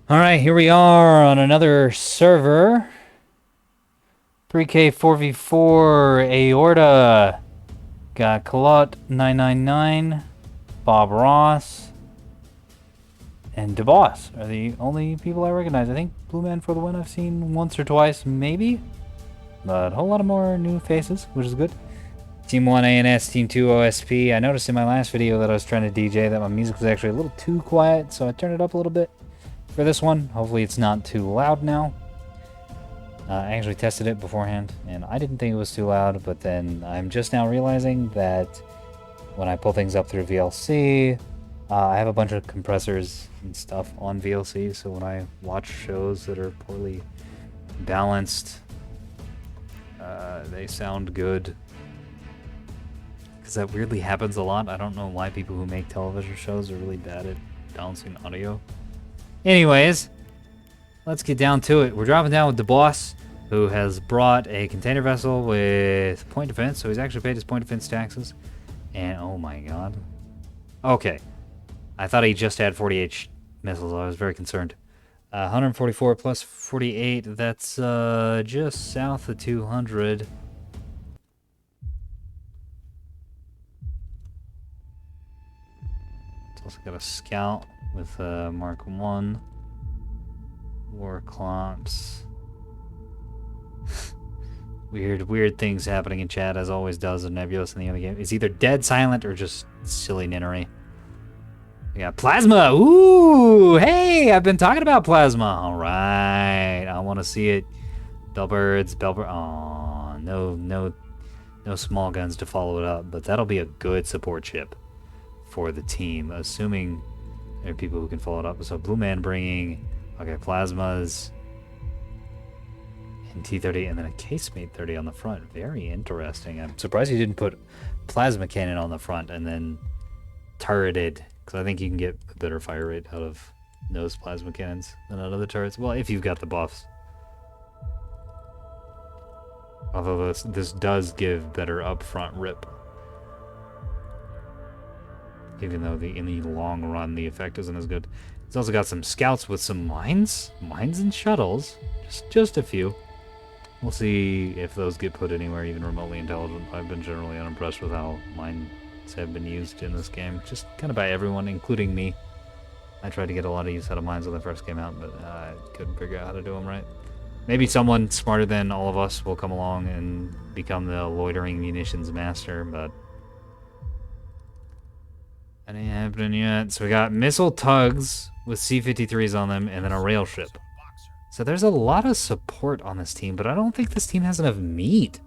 Alright, here we are on another server. 3K 4v4 Aorta. Got Kalot 999, Bob Ross, and DeBoss are the only people I recognize. I think Blue Man for the win I've seen once or twice, maybe. But a whole lot of more new faces, which is good. Team 1 ANS, Team 2 OSP. I noticed in my last video that I was trying to DJ that my music was actually a little too quiet, so I turned it up a little bit for this one. Hopefully it's not too loud now. I actually tested it beforehand, and I didn't think it was too loud, but then I'm just now realizing that when I pull things up through VLC, I have a bunch of compressors and stuff on VLC, so when I watch shows that are poorly balanced, they sound good. Because that weirdly happens a lot. I don't know why people who make television shows are really bad at balancing audio. Anyways, let's get down to it. We're dropping down with the boss, who has brought a container vessel with point defense, so he's actually paid his point defense taxes. And oh my god. Okay. I thought he just had 48 missiles. I was very concerned. 144 plus 48, that's just south of 200. It's also got a scout with Mark 1. War clocks. Weird things happening in chat, as always does in Nebulous in the other game. It's either dead silent or just silly ninnery. We got plasma. Ooh, hey, I've been talking about plasma. All right, I want to see it. Bellbirds. Oh, no small guns to follow it up, but that'll be a good support ship for the team, assuming there are people who can follow it up. So Blue Man bringing, okay, plasmas and T-30, and then a casemate 30 on the front. Very interesting. I'm surprised he didn't put plasma cannon on the front and then turreted, because I think you can get a better fire rate out of those plasma cannons than out of the turrets. Well, if you've got the buffs. Although this does give better upfront rip. Even though in the long run the effect isn't as good. It's also got some scouts with some mines and shuttles. Just a few. We'll see if those get put anywhere even remotely intelligent. I've been generally unimpressed with how mines have been used in this game. Just kind of by everyone, including me. I tried to get a lot of use out of mines when they first came out, but I couldn't figure out how to do them right. Maybe someone smarter than all of us will come along and become the loitering munitions master, but that ain't happening yet. So we got missile tugs with C-53s on them, and then a rail ship. So there's a lot of support on this team, but I don't think this team has enough meat.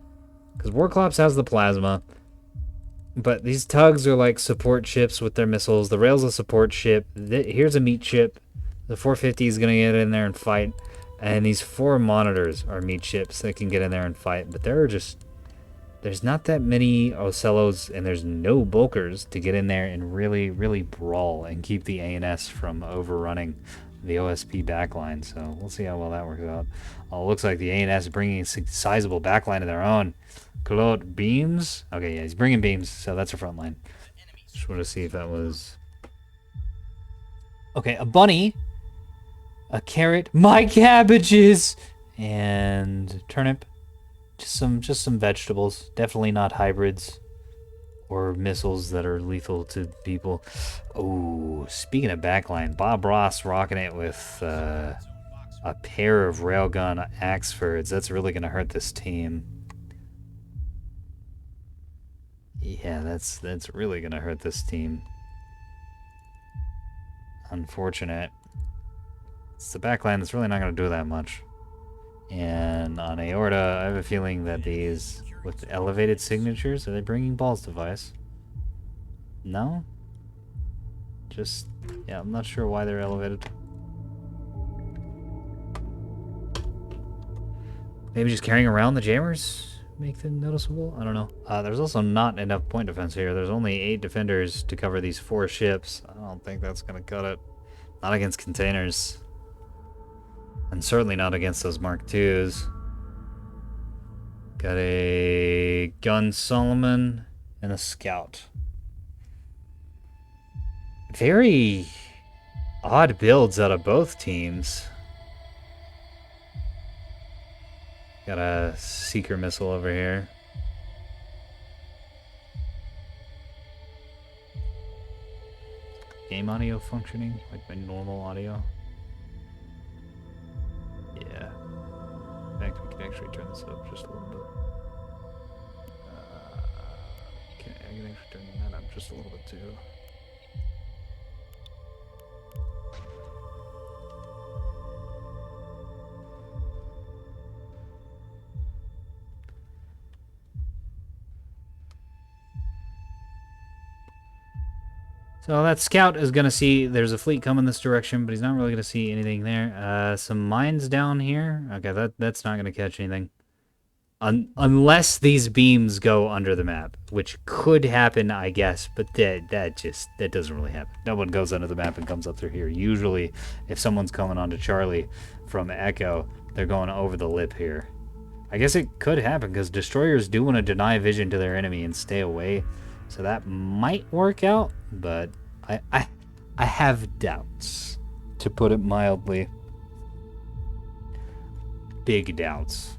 Because Warclops has the plasma, but these tugs are like support ships with their missiles. The rail's a support ship. Here's a meat ship. The 450 is going to get in there and fight. And these 4 monitors are meat ships that can get in there and fight. But there's not that many Ocellos, and there's no bulkers to get in there and really brawl and keep the ANS from overrunning the OSP backline. So we'll see how well that works out. Oh, it looks like the ANS is bringing a sizable backline of their own. Claude beams. Okay, yeah, he's bringing beams, so that's a front line. Just want to see if that was... Okay, a bunny, a carrot, my cabbages, and turnip. Just some vegetables. Definitely not hybrids or missiles that are lethal to people. Oh, speaking of backline, Bob Ross rocking it with a pair of railgun Axfords. That's really going to hurt this team. Yeah, that's really going to hurt this team. Unfortunate. It's the backline that's really not going to do that much. And on Aorta, I have a feeling that these, with elevated signatures, are they bringing balls device? No? Just, yeah, I'm not sure why they're elevated. Maybe just carrying around the jammers make them noticeable? I don't know. There's also not enough point defense here. There's only 8 defenders to cover these 4 ships. I don't think that's going to cut it. Not against containers. And certainly not against those Mark IIs. Got a Gun Solomon and a Scout. Very Odd builds out of both teams. Got a seeker missile over here. Game audio functioning like my normal audio. Yeah. In fact, we can actually turn this up just a little bit. I can actually turn that up just a little bit too. So that scout is going to see there's a fleet coming this direction, but he's not really going to see anything there. Some mines down here. Okay, that's not going to catch anything. Unless these beams go under the map, which could happen, I guess, but that doesn't really happen. No one goes under the map and comes up through here. Usually, if someone's coming onto Charlie from Echo, they're going over the lip here. I guess it could happen because destroyers do want to deny vision to their enemy and stay away. So that might work out, but I have doubts, to put it mildly. Big doubts.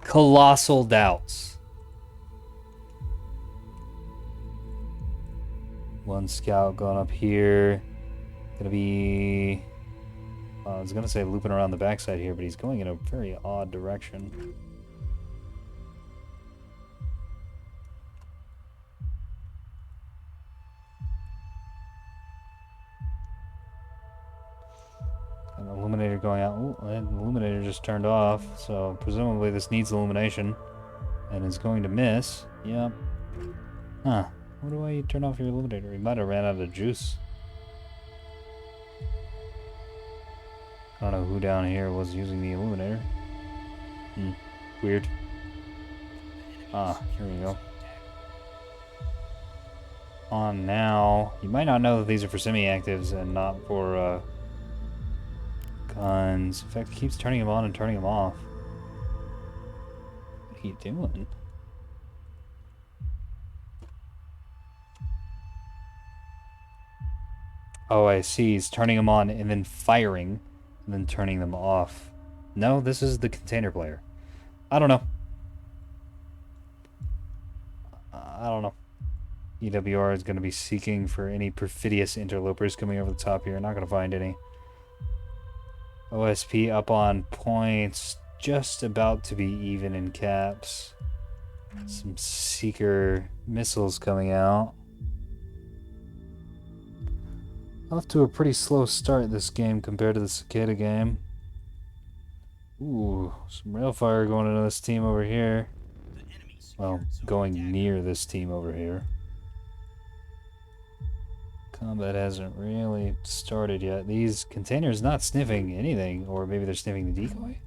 Colossal doubts. One scout going up here. Gonna be... I was gonna say looping around the backside here, but he's going in a very odd direction. An illuminator going out. Ooh, and the illuminator just turned off, so presumably this needs illumination. And is going to miss. Yep. Huh. Why do I turn off your illuminator? He might have ran out of juice. I don't know who down here was using the illuminator. Weird. Ah, here we go. On now. You might not know that these are for semi-actives and not for, guns. In fact, it keeps turning them on and turning them off. What are you doing? Oh, I see. He's turning them on and then firing and then turning them off. No, this is the container player. I don't know. I don't know. EWR is going to be seeking for any perfidious interlopers coming over the top here. Not going to find any. OSP up on points, just about to be even in caps. Some seeker missiles coming out. Off to a pretty slow start this game compared to the Cicada game. Ooh, some railfire going into this team over here. Well, going near this team over here. Combat hasn't really started yet. These containers not sniffing anything, or maybe they're sniffing the decoy?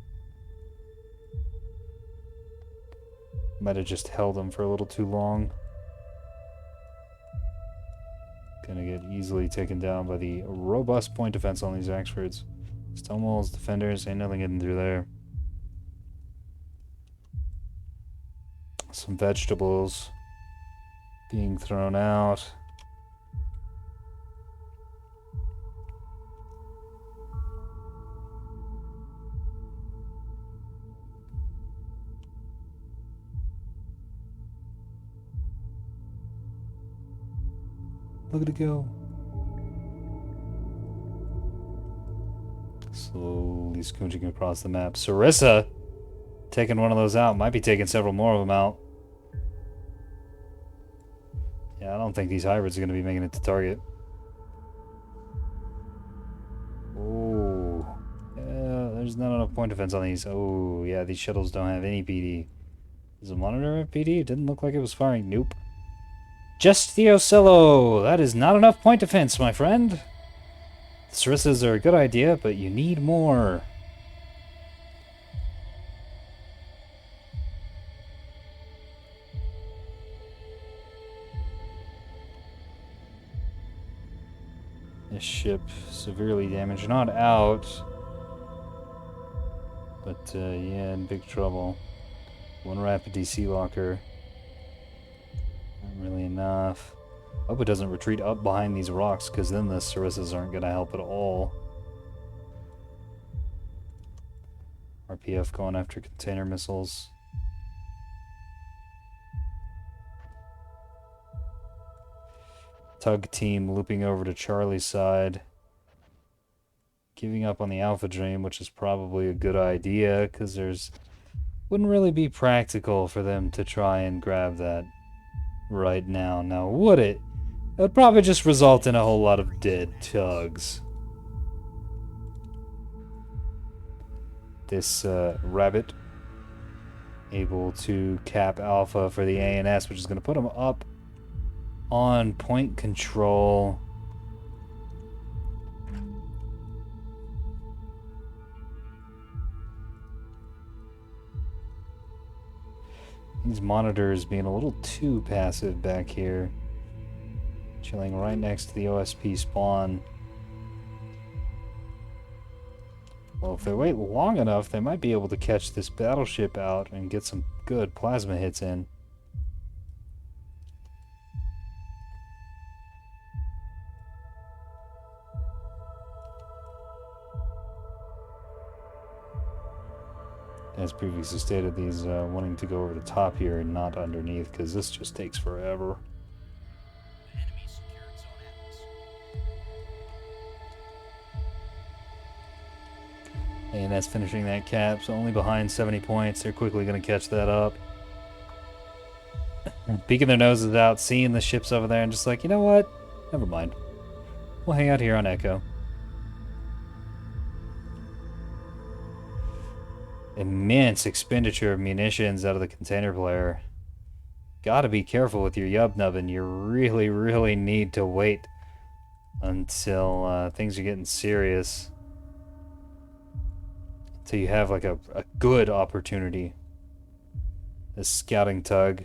Might have just held them for a little too long. Gonna get easily taken down by the robust point defense on these Axfords. Stone walls, defenders, ain't nothing getting through there. Some vegetables being thrown out. Look at it go. Slowly scooching across the map. Sarissa taking one of those out. Might be taking several more of them out. Yeah, I don't think these hybrids are going to be making it to target. Oh. Yeah, there's not enough point defense on these. Oh, yeah, these shuttles don't have any PD. Does the monitor have PD? It didn't look like it was firing. Nope. Just the Ocello! That is not enough point defense, my friend. The Sarissas are a good idea, but you need more. This ship severely damaged. Not out. But, yeah, in big trouble. One rapid DC locker. Not really enough. Hope it doesn't retreat up behind these rocks, because then the Sarissas aren't going to help at all. RPF going after container missiles. Tug team looping over to Charlie's side. Giving up on the Alpha Dream, which is probably a good idea, because wouldn't really be practical for them to try and grab that right now. Now, would it? It would probably just result in a whole lot of dead tugs. This rabbit able to cap Alpha for the ANS, which is going to put them up on point control. These monitors being a little too passive back here. Chilling right next to the OSP spawn. Well, if they wait long enough, they might be able to catch this battleship out and get some good plasma hits in. As previously stated, these wanting to go over the top here and not underneath, because this just takes forever. And that's finishing that cap, so only behind 70 points. They're quickly going to catch that up. Peeking their noses out, seeing the ships over there, and just like, you know what? Never mind. We'll hang out here on Echo. Immense expenditure of munitions out of the container player. Gotta be careful with your yub nubbin. You really, really need to wait until things are getting serious. Until you have like a good opportunity. This scouting tug,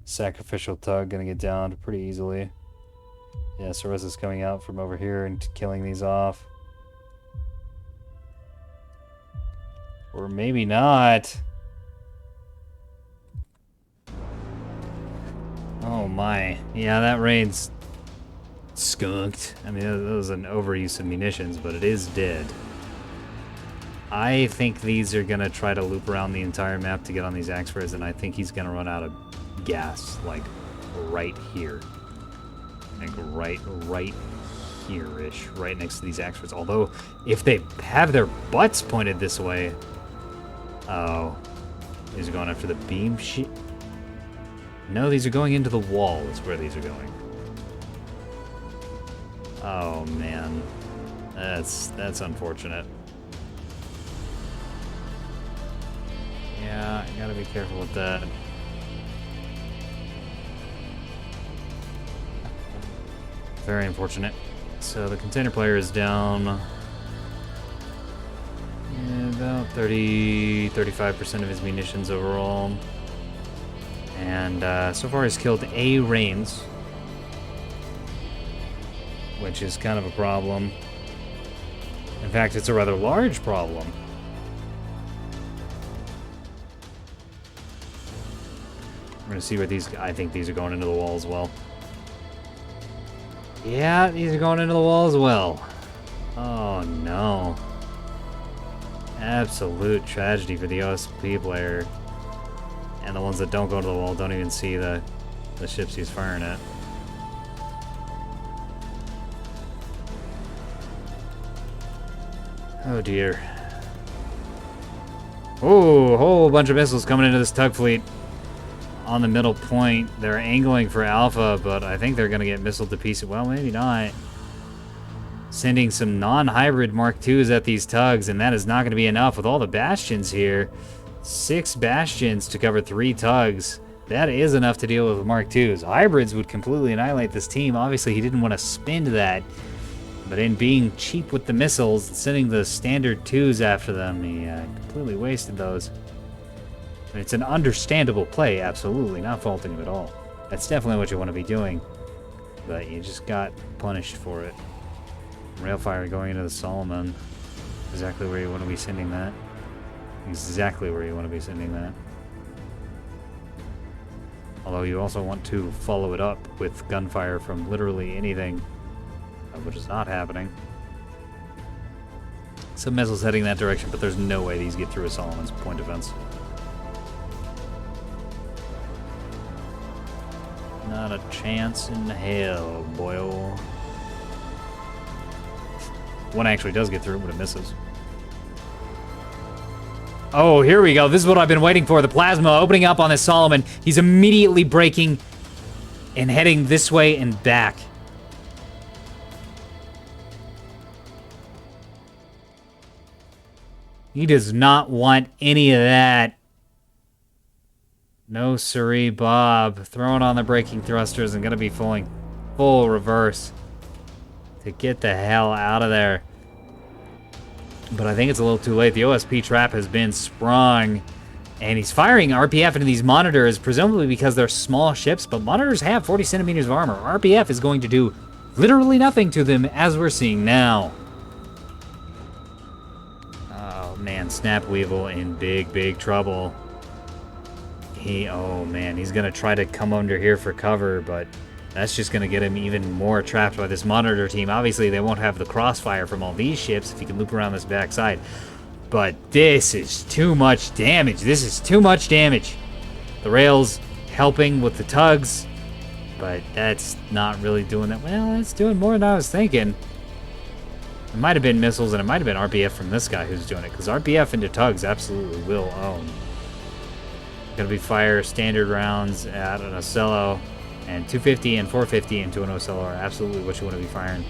sacrificial tug, gonna get downed pretty easily. Yeah, Sarissa's coming out from over here and killing these off. Or maybe not. Oh my. Yeah, that raid's skunked. I mean, that was an overuse of munitions, but it is dead. I think these are gonna try to loop around the entire map to get on these Axfors, and I think he's gonna run out of gas, like, right here. Like, right here-ish, right next to these Axfors. Although, if they have their butts pointed this way... Oh. These are going after the beam sheet? No, these are going into the wall, is where these are going. Oh, man. That's unfortunate. Yeah, I gotta be careful with that. Very unfortunate. So the container player is down about 35% of his munitions overall. And so far he's killed A Reigns, which is kind of a problem. In fact, it's a rather large problem. We're gonna see where these... I think these are going into the wall as well. Yeah, these are going into the wall as well. Oh no. Absolute tragedy for the OSP player. And the ones that don't go to the wall don't even see the ships he's firing at. Oh dear. Oh, a whole bunch of missiles coming into this tug fleet. On the middle point. They're angling for Alpha, but I think they're going to get missiled to pieces. Well, maybe not. Sending some non-hybrid Mark IIs at these tugs, and that is not going to be enough with all the bastions here. 6 bastions to cover 3 tugs. That is enough to deal with Mark IIs. Hybrids would completely annihilate this team. Obviously, he didn't want to spend that. But in being cheap with the missiles, sending the standard 2s after them, he completely wasted those. It's an understandable play, absolutely. Not faulting him at all. That's definitely what you want to be doing. But you just got punished for it. Railfire going into the Solomon. Exactly where you want to be sending that. Exactly where you want to be sending that. Although you also want to follow it up with gunfire from literally anything, which is not happening. Some missiles heading that direction, but there's no way these get through a Solomon's point defense. Not a chance in hell, boyo. One actually does get through, but it misses. Oh, here we go. This is what I've been waiting for. The plasma opening up on this Solomon. He's immediately braking and heading this way and back. He does not want any of that. No siree, Bob. Throwing on the braking thrusters and gonna be full reverse to get the hell out of there. But I think it's a little too late. The OSP trap has been sprung, and he's firing RPF into these monitors, presumably because they're small ships, but monitors have 40 centimeters of armor. RPF is going to do literally nothing to them, as we're seeing now. Oh man, Snapweevil in big trouble. Oh man, he's gonna try to come under here for cover, but that's just going to get him even more trapped by this monitor team. Obviously, they won't have the crossfire from all these ships if he can loop around this backside. But this is too much damage. This is too much damage. The rails helping with the tugs, but that's not really doing that. Well, it's doing more than I was thinking. It might have been missiles, and it might have been RPF from this guy who's doing it, because RPF into tugs absolutely will own. Going to be fire standard rounds at an Ocello. And 250 and 450 into an Ocello are absolutely what you want to be firing.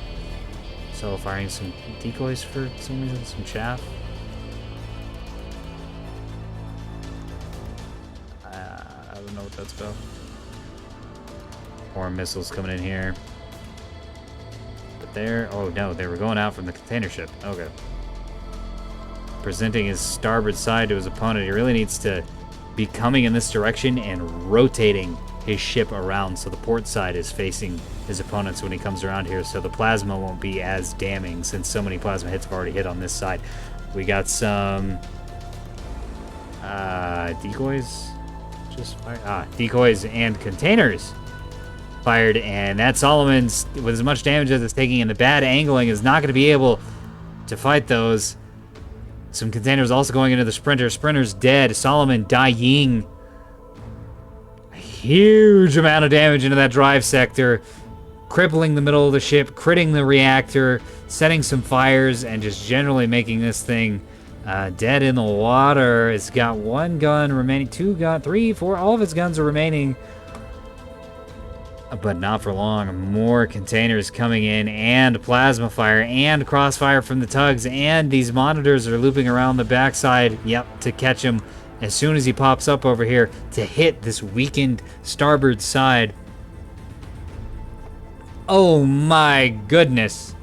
So firing some decoys for some reason, some chaff. I don't know what that's about. More missiles coming in here. But oh no, they were going out from the container ship. Okay. Presenting his starboard side to his opponent. He really needs to be coming in this direction and rotating his ship around so the port side is facing his opponents when he comes around here, so the plasma won't be as damning since so many plasma hits have already hit on this side. We got some decoys just fired. Decoys and containers fired, and that Solomon's, with as much damage as it's taking and the bad angling, is not going to be able to fight those. Some containers also going into the Sprinter. Sprinter's dead. Solomon dying. Huge amount of damage into that drive sector, crippling the middle of the ship, critting the reactor, setting some fires, and just generally making this thing dead in the water. It's got one gun remaining, three, four, all of its guns are remaining, but not for long. More containers coming in, and plasma fire, and crossfire from the tugs, and these monitors are looping around the backside, to catch him as soon as he pops up over here to hit this weakened starboard side. Oh my goodness.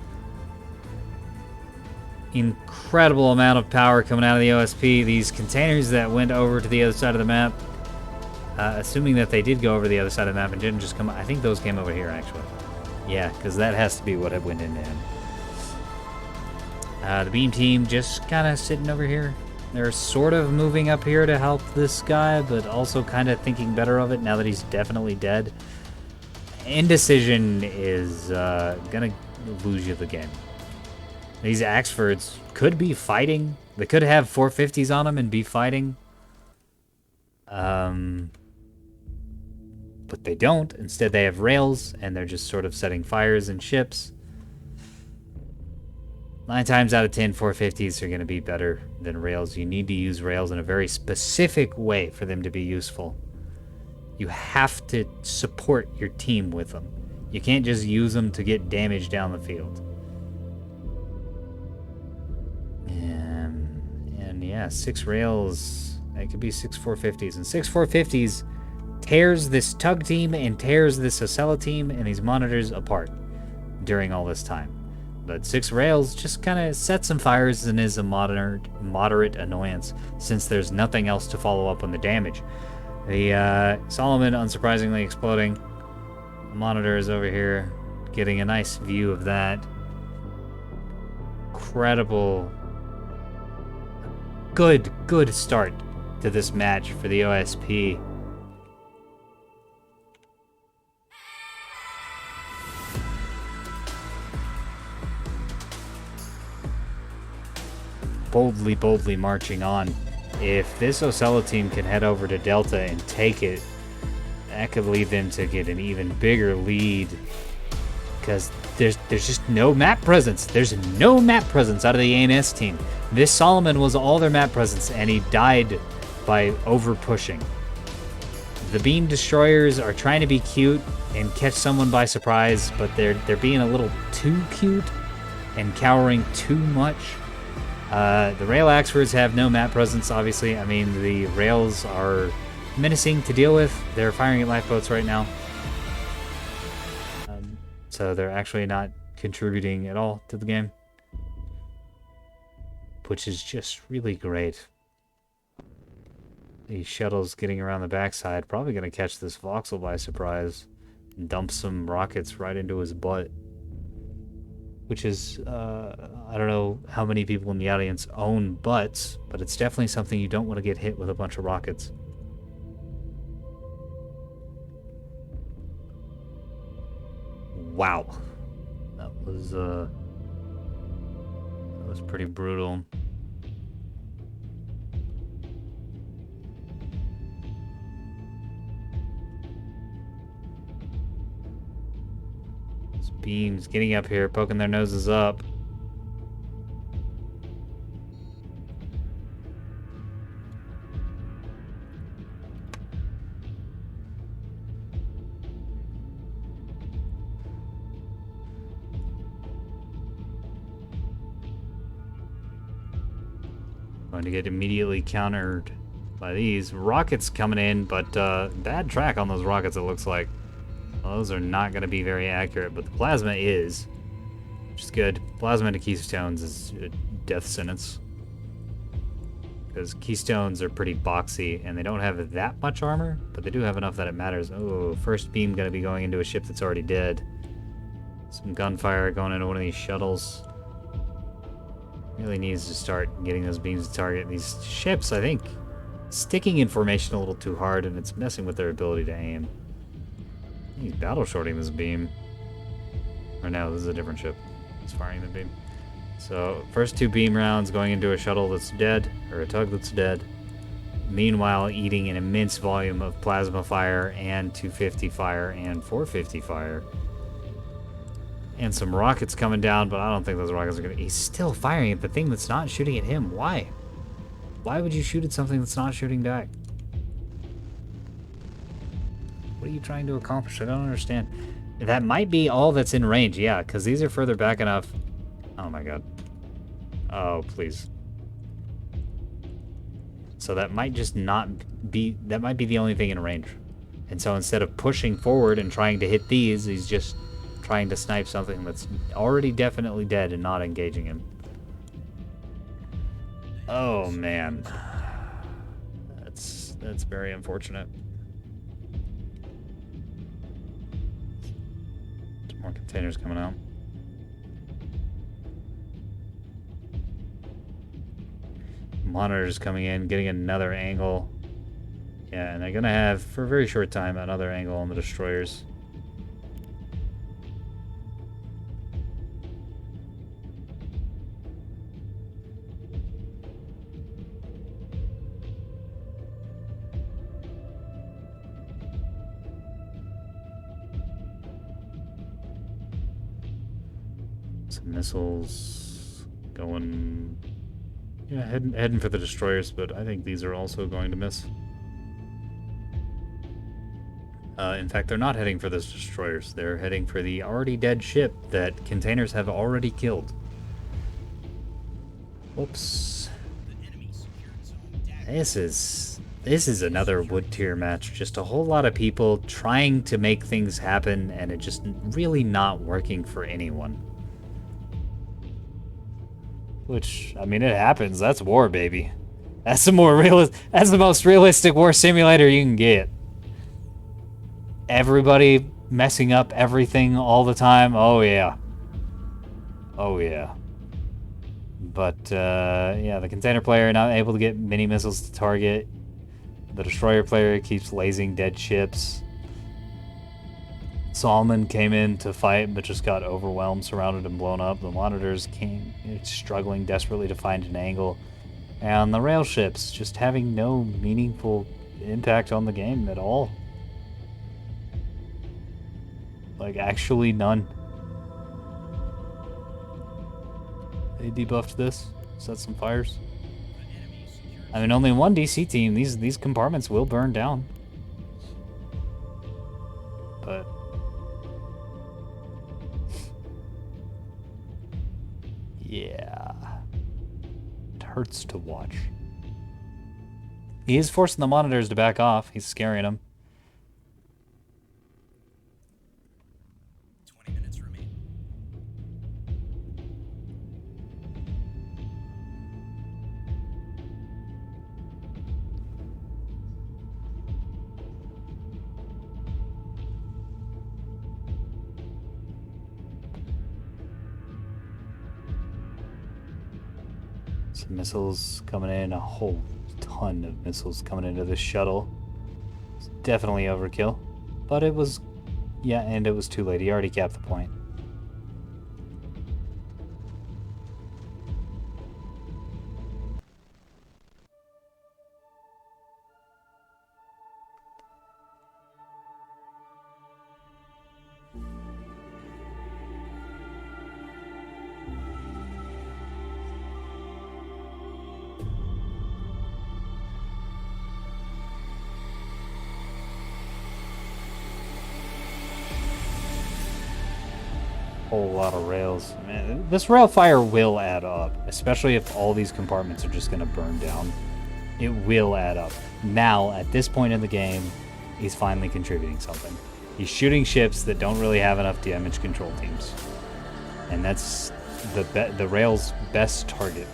Incredible amount of power coming out of the OSP. These containers that went over to the other side of the map, assuming that they did go over the other side of the map and didn't just come, I think those came over here actually. Yeah, because that has to be what it went into him. The beam team just kind of sitting over here. They're sort of moving up here to help this guy, but also kind of thinking better of it now that he's definitely dead. Indecision is gonna lose you the game. These Axfords could be fighting. They could have 450s on them and be fighting. But they don't. Instead, they have rails, and they're just sort of setting fires in ships. 9 times out of 10, 450s are going to be better than rails. You need to use rails in a very specific way for them to be useful. You have to support your team with them. You can't just use them to get damage down the field. And yeah, 6 rails. It could be 6 450s. And 6 450s tears this tug team and tears this Ocello team and these monitors apart during all this time. But 6 rails just kind of sets some fires and is a moderate annoyance since there's nothing else to follow up on the damage. The Solomon, unsurprisingly, exploding. Monitor is over here, getting a nice view of that. Incredible. Good start to this match for the OSP. boldly marching on. If this Ocella team can head over to Delta and take it, that could lead them to get an even bigger lead. Because there's just no map presence. There's no map presence out of the ANS team. This Solomon was all their map presence, and he died by over pushing. The beam destroyers are trying to be cute and catch someone by surprise, but they're being a little too cute and cowering too much. The rail axefords have no map presence, obviously. I mean, the rails are menacing to deal with. They're firing at lifeboats right now. So they're actually not contributing at all to the game, which is just really great. These shuttles getting around the backside, probably going to catch this voxel by surprise and dump some rockets right into his butt. Which is, I don't know how many people in the audience own butts, but it's definitely something you don't want to get hit with a bunch of rockets. Wow. That was pretty brutal. Beams getting up here, poking their noses up. Going to get immediately countered by these rockets coming in, but bad track on those rockets, it looks like. Those are not going to be very accurate, but the plasma is, which is good. Plasma into keystones is a death sentence, because keystones are pretty boxy, and they don't have that much armor, but they do have enough that it matters. Oh, first beam going to be going into a ship that's already dead. Some gunfire going into one of these shuttles. Really needs to start getting those beams to target these ships, I think. Sticking in formation a little too hard, and it's messing with their ability to aim. He's battle shorting this beam. Or no, this is a different ship. It's firing the beam. So, first two beam rounds going into a shuttle that's dead, or a tug that's dead. Meanwhile, eating an immense volume of plasma fire and 250 fire and 450 fire. And some rockets coming down, but I don't think those rockets are gonna... He's still firing at the thing that's not shooting at him. Why? Why would you shoot at something that's not shooting back? What are you trying to accomplish? I don't understand. That might be all that's in range, yeah, because these are further back enough. Oh my god. Oh, please. So that might just not be... That might be the only thing in range. And so instead of pushing forward and trying to hit these, he's just trying to snipe something that's already definitely dead and not engaging him. Oh, man. That's very unfortunate. More containers coming out. Monitors coming in, getting another angle. Yeah, and they're gonna have, for a very short time, another angle on the destroyers. Missiles going, yeah, heading for the destroyers, but I think these are also going to miss. In fact, they're not heading for those destroyers. They're heading for the already dead ship that containers have already killed. Whoops. This is another wood tier match. Just a whole lot of people trying to make things happen, and it just really not working for anyone. Which, I mean, it happens. That's war, baby. That's the most realistic war simulator you can get. Everybody messing up everything all the time. Oh yeah. Oh yeah. But yeah, the container player not able to get mini missiles to target. The destroyer player keeps lasing dead ships. Solomon came in to fight, but just got overwhelmed, surrounded, and blown up. The monitors came struggling desperately to find an angle. And the rail ships just having no meaningful impact on the game at all. Like, actually none. They debuffed this, set some fires. I mean, only one DC team. These compartments will burn down. But yeah, it hurts to watch. He is forcing the monitors to back off. He's scaring them. 20 minutes remain. Some missiles coming in, a whole ton of missiles coming into this shuttle. It's definitely overkill, but it was, yeah, and it was too late. He already capped the point. Whole lot of rails. Man, this rail fire will add up, especially if all these compartments are just going to burn down. It will add up. Now, at this point in the game, he's finally contributing something. He's shooting ships that don't really have enough damage control teams. And that's the rail's best target.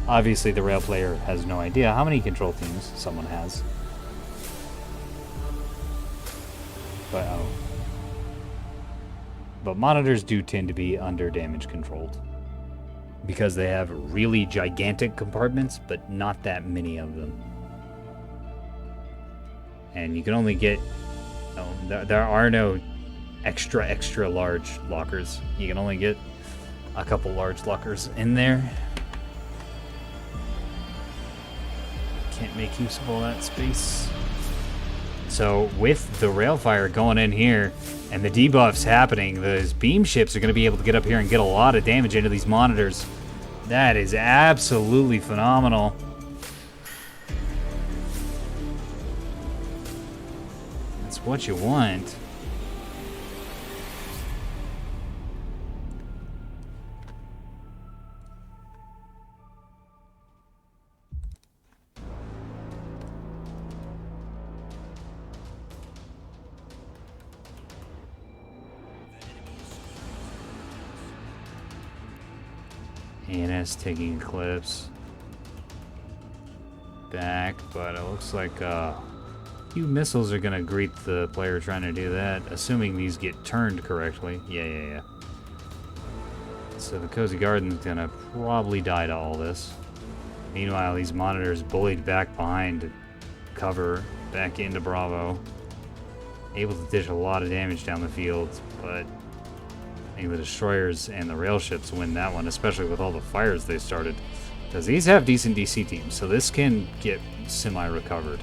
Obviously, the rail player has no idea how many control teams someone has. But monitors do tend to be under damage controlled because they have really gigantic compartments, but not that many of them. And you can only get, there are no extra large lockers. You can only get a couple large lockers in there. Can't make use of all that space. So with the railfire going in here and the debuffs happening, those beam ships are going to be able to get up here and get a lot of damage into these monitors. That is absolutely phenomenal. That's what you want. ANS taking Eclipse back, but it looks like a few missiles are gonna greet the player trying to do that, assuming these get turned correctly. Yeah. So the Cozy Garden's gonna probably die to all this. Meanwhile, these monitors bullied back behind cover, back into Bravo. Able to dish a lot of damage down the field, but I think the destroyers and the rail ships win that one, especially with all the fires they started. Because these have decent DC teams, so this can get semi-recovered.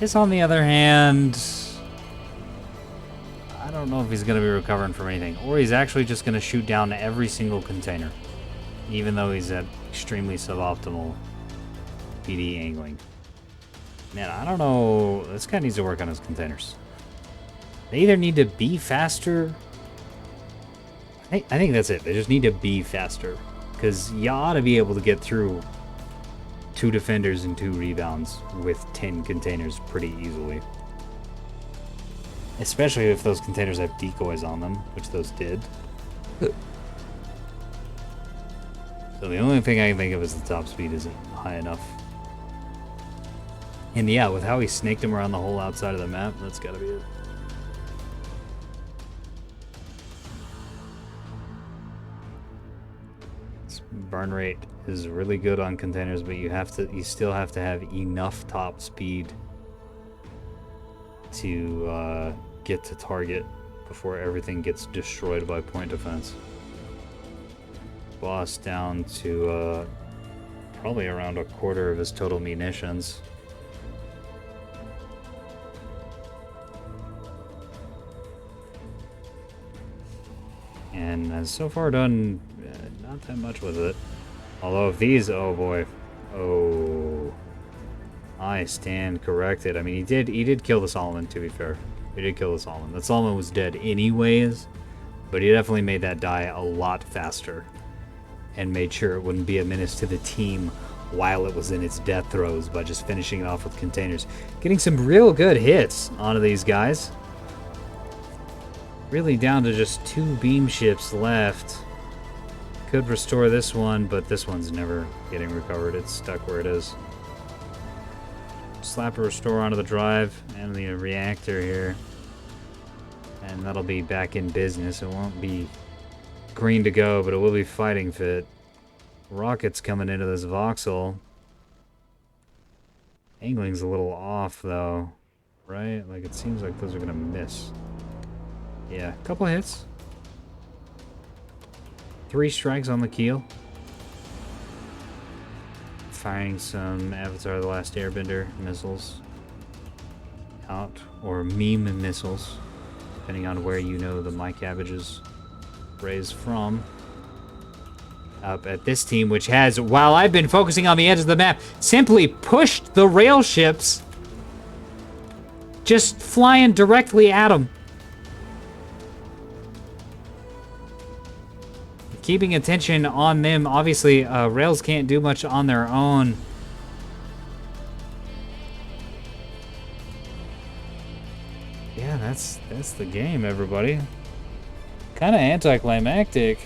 This, on the other hand, I don't know if he's going to be recovering from anything, or he's actually just going to shoot down every single container, even though he's at extremely suboptimal PD angling. Man, I don't know. This guy needs to work on his containers. They either need to be faster. I think that's it. They just need to be faster, because you ought to be able to get through 2 defenders and 2 rebounds with 10 containers pretty easily. Especially if those containers have decoys on them, which those did. So the only thing I can think of is the top speed isn't high enough. And yeah, with how he snaked him around the whole outside of the map, that's gotta be it. burn rate is really good on containers, but you still have to have enough top speed to get to target before everything gets destroyed by point defense. Boss down to probably around a quarter of his total munitions. And has so far done not that much with it. Although if these, oh boy, oh, I stand corrected. I mean, he did kill the Solomon, to be fair. He did kill the Solomon. The Solomon was dead anyways, but he definitely made that die a lot faster and made sure it wouldn't be a menace to the team while it was in its death throes by just finishing it off with containers. Getting some real good hits onto these guys. Really down to just 2 beam ships left. Could restore this one, but this one's never getting recovered. It's stuck where it is. Slap a restore onto the drive and the reactor here. And that'll be back in business. It won't be green to go, but it will be fighting fit. Rockets coming into this voxel. Angling's a little off, though. Right? Like, it seems like those are gonna miss. Yeah, a couple hits. 3 strikes on the keel. Firing some Avatar the Last Airbender missiles out, or meme missiles, depending on where you know the My Cabbage's rays from. Up at this team, which has, while I've been focusing on the edge of the map, simply pushed the rail ships, just flying directly at them. Keeping attention on them. Obviously, rails can't do much on their own. Yeah, that's the game, everybody. Kind of anticlimactic.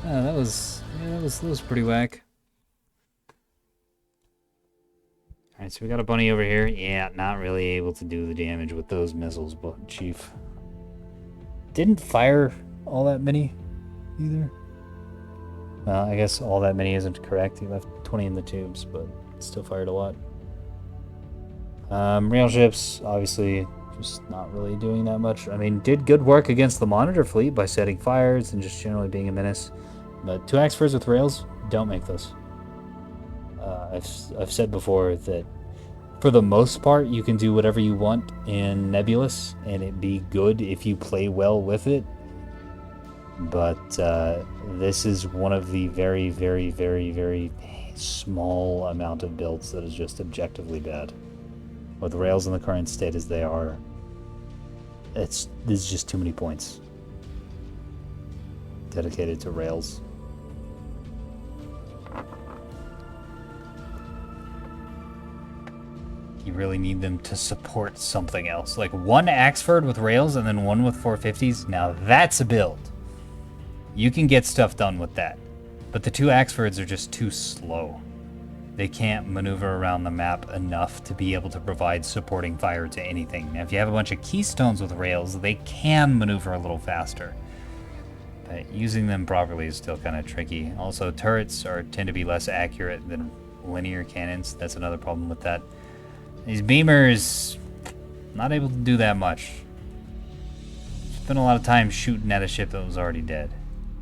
That was pretty whack. All right, so we got a bunny over here. Yeah, not really able to do the damage with those missiles, but Chief didn't fire all that many either. Well, I guess all that many isn't correct. He left 20 in the tubes, but still fired a lot. Rail ships, obviously, just not really doing that much. I mean, did good work against the monitor fleet by setting fires and just generally being a menace. But 2 Axfors with rails, don't make those. I've said before that for the most part, you can do whatever you want in Nebulous, and it be good if you play well with it. But this is one of the very, very, very, very small amount of builds that is just objectively bad. With rails in the current state as they are, there's just too many points dedicated to rails. You really need them to support something else. Like 1 Axford with rails and then 1 with 450s. Now that's a build. You can get stuff done with that. But the 2 Axfords are just too slow. They can't maneuver around the map enough to be able to provide supporting fire to anything. Now if you have a bunch of Keystones with rails, they can maneuver a little faster. But using them properly is still kind of tricky. Also, turrets tend to be less accurate than linear cannons. That's another problem with that. These beamers, not able to do that much. Spent a lot of time shooting at a ship that was already dead.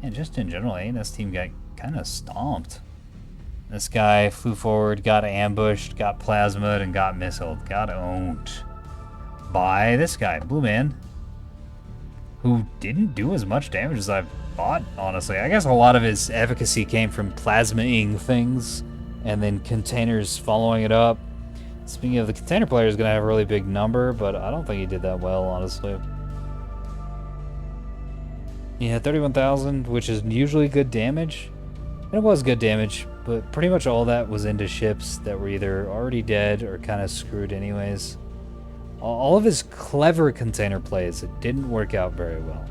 And just in general, this team got kind of stomped. This guy flew forward, got ambushed, got plasmaed, and got missiled. Got owned by this guy, Blue Man, who didn't do as much damage as I thought, honestly. I guess a lot of his efficacy came from plasmaing things and then containers following it up. Speaking of, the container player is going to have a really big number, but I don't think he did that well, honestly. Yeah, 31,000, which is usually good damage. And it was good damage, but pretty much all that was into ships that were either already dead or kind of screwed anyways. All of his clever container plays, it didn't work out very well.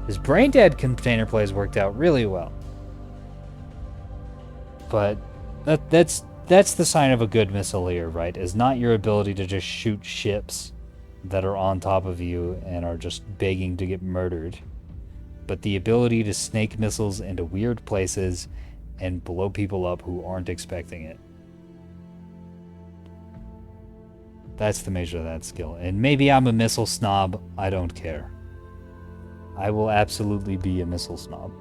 His brain-dead container plays worked out really well. But that's the sign of a good missileer, right? Is not your ability to just shoot ships that are on top of you and are just begging to get murdered. but the ability to snake missiles into weird places and blow people up who aren't expecting it. That's the measure of that skill. And maybe I'm a missile snob. I don't care. I will absolutely be a missile snob.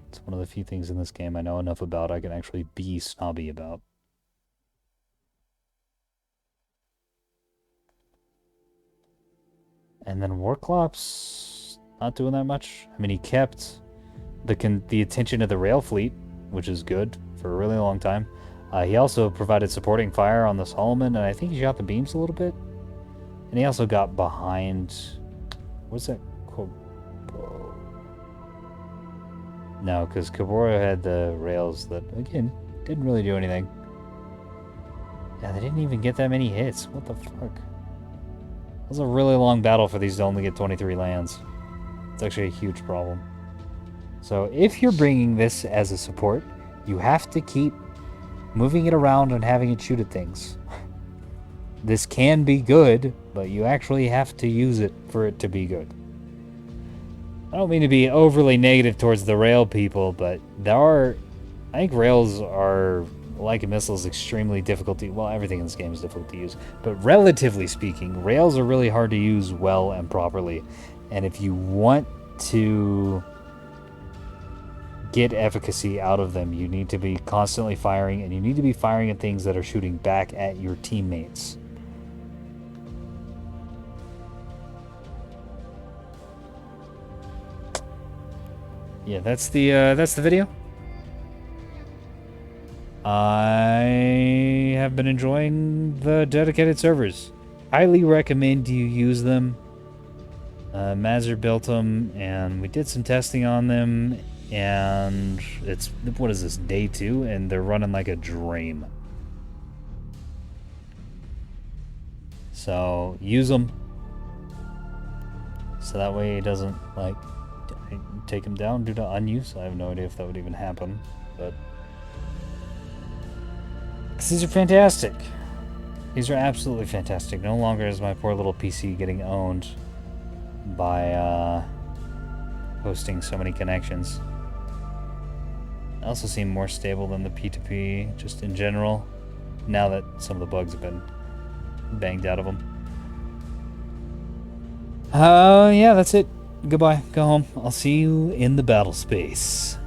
It's one of the few things in this game I know enough about I can actually be snobby about. And then Warclops, not doing that much. I mean, he kept the attention of the rail fleet, which is good for a really long time. He also provided supporting fire on the Solomon, and I think he shot the beams a little bit. And he also got behind... What's that called? No, because Kabora had the rails that, again, didn't really do anything. Yeah, they didn't even get that many hits. What the fuck? That was a really long battle for these to only get 23 lands. It's actually a huge problem. So if you're bringing this as a support, you have to keep moving it around and having it shoot at things. This can be good, but you actually have to use it for it to be good. I don't mean to be overly negative towards the rail people, but I think rails are, like missiles, extremely difficult to... Well, everything in this game is difficult to use. But relatively speaking, rails are really hard to use well and properly. And if you want to get efficacy out of them, you need to be constantly firing, and you need to be firing at things that are shooting back at your teammates. Yeah, that's the video. I have been enjoying the dedicated servers. Highly recommend you use them. Mazur built them, and we did some testing on them, and it's, what is this, day 2, and they're running like a dream. So use them, so that way it doesn't like take them down due to unuse. I have no idea if that would even happen, but these are fantastic. These are absolutely fantastic. No longer is my poor little PC getting owned by hosting so many connections. They also seem more stable than the P2P, just in general, now that some of the bugs have been banged out of them. Yeah, that's it. Goodbye. Go home. I'll see you in the battle space.